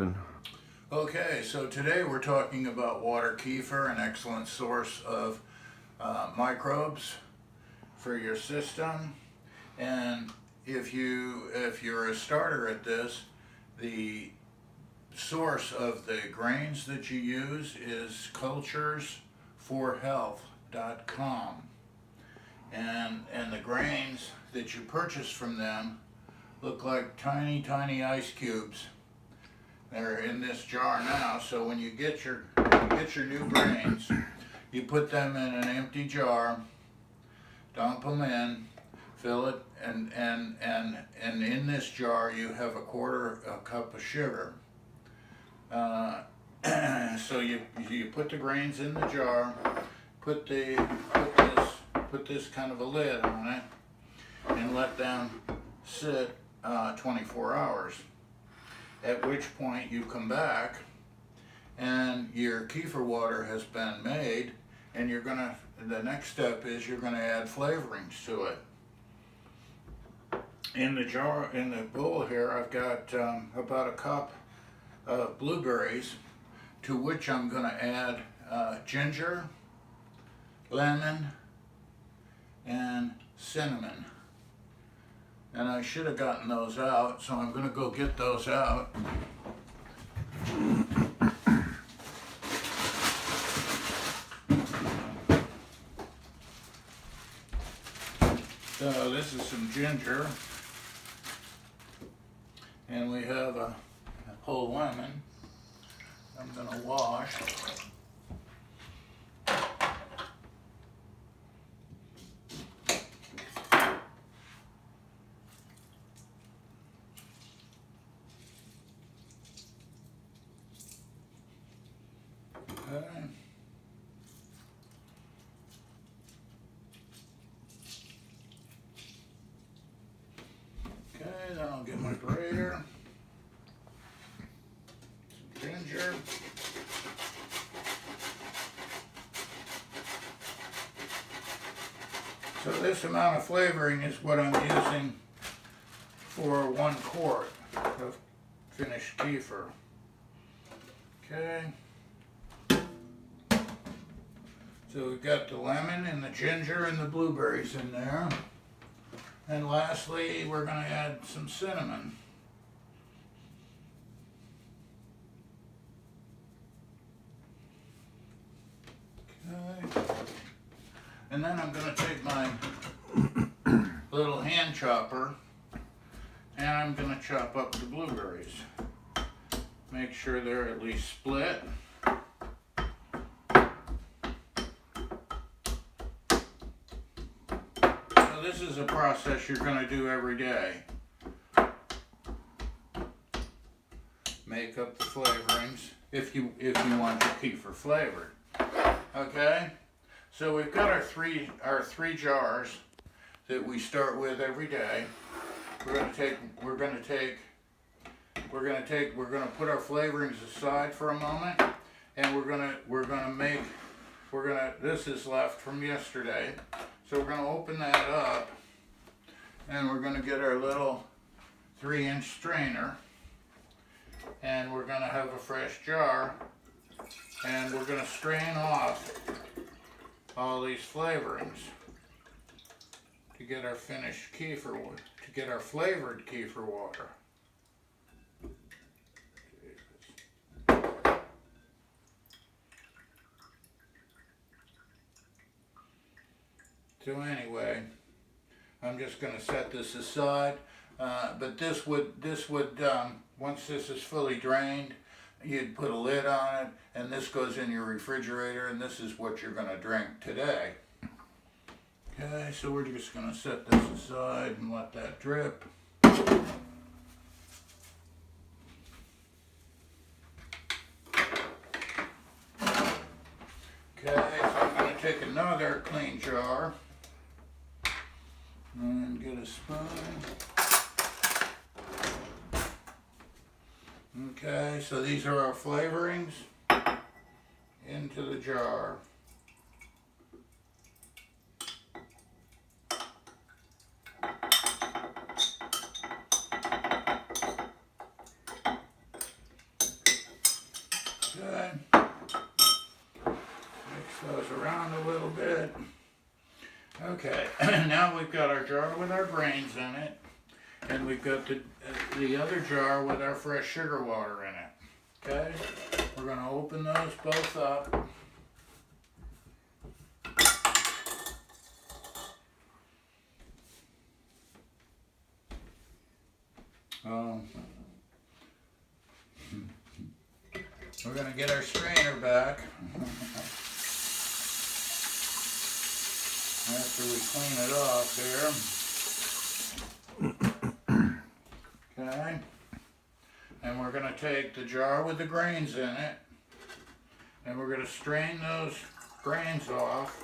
Captain. Okay, so today we're talking about water kefir, an excellent source of microbes for your system. And if you're a starter at this, the source of the grains that you use is culturesforhealth.com. And the grains that you purchase from them look like tiny ice cubes. They're in this jar now, so when you get your new grains, you put them in an empty jar, dump them in, fill it, and in this jar you have a cup of sugar. So you put the grains in the jar, put this kind of a lid on it, and let them sit 24 hours. At which point you come back and your kefir water has been made, and the next step is you're gonna add flavorings to it. In the bowl here, I've got about a cup of blueberries, to which I'm gonna add ginger, lemon, and cinnamon. And I should have gotten those out, so I'm going to go get those out. So this is some ginger, and we have a whole lemon. I'm going to wash. Okay, then I'll get my grater, some ginger, so this amount of flavoring is what I'm using for 1 quart of finished kefir. Okay. So we've got the lemon and the ginger and the blueberries in there. And lastly, we're going to add some cinnamon. Okay. And then I'm going to take my little hand chopper and I'm going to chop up the blueberries. Make sure they're at least split. This is a process you're going to do every day. Make up the flavorings if you want your kefir flavored. Okay, so we've got our three jars that we start with every day. We're going to put our flavorings aside for a moment, and this is left from yesterday. So we're going to open that up, and we're going to get our little 3-inch strainer, and we're going to have a fresh jar, and we're going to strain off all these flavorings to get our finished kefir, to get our flavored kefir water. So anyway, I'm just going to set this aside, but this would once this is fully drained, you'd put a lid on it, and this goes in your refrigerator, and this is what you're going to drink today. Okay, so we're just going to set this aside and let that drip. Okay, so I'm going to take another clean jar and get a spoon. Okay, so these are our flavorings into the jar. Okay. Mix those around a little bit. Okay, now we've got our jar with our grains in it, and we've got the other jar with our fresh sugar water in it. Okay, we're going to open those both up. We're going to get our strainer back after we clean it off here. Okay. And we're going to take the jar with the grains in it, and we're going to strain those grains off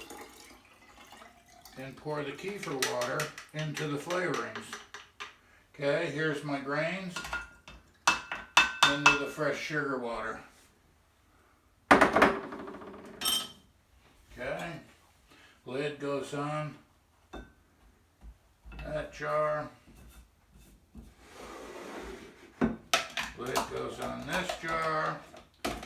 and pour the kefir water into the flavorings. Okay, here's my grains into the fresh sugar water. Okay, lid goes on that jar. Lid goes on this jar.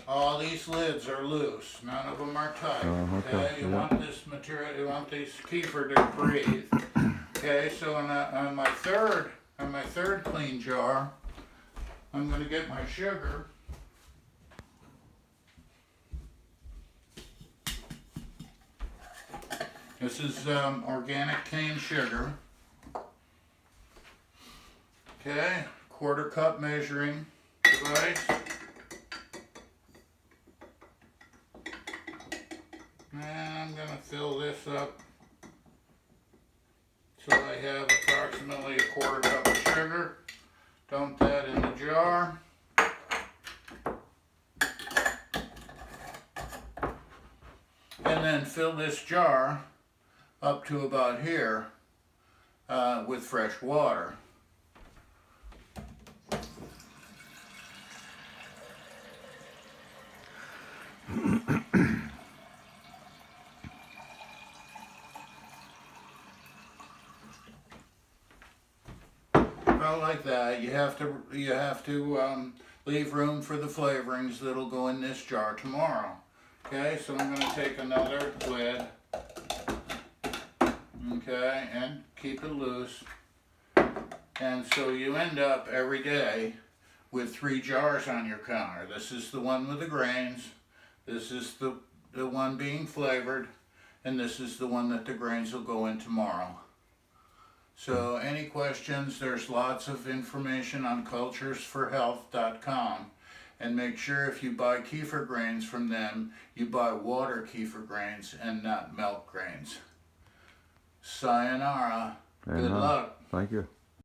All these lids are loose. None of them are tight. Okay, you want this material, you want these kefir to breathe. Okay, so on my third clean jar, I'm going to get my sugar. This is organic cane sugar. Okay, 1/4 cup measuring device. And I'm going to fill this up so I have approximately 1/4 cup of sugar. Dump that in the jar. And then fill this jar up to about here with fresh water. About like that. You have to leave room for the flavorings that'll go in this jar tomorrow. Okay, so I'm going to take another lid. Okay, and keep it loose. And so you end up every day with 3 jars on your counter. This is the one with the grains. This is the one being flavored. And this is the one that the grains will go in tomorrow. So any questions, there's lots of information on culturesforhealth.com. And make sure if you buy kefir grains from them, you buy water kefir grains and not milk grains. Sayonara. Good luck. Thank you.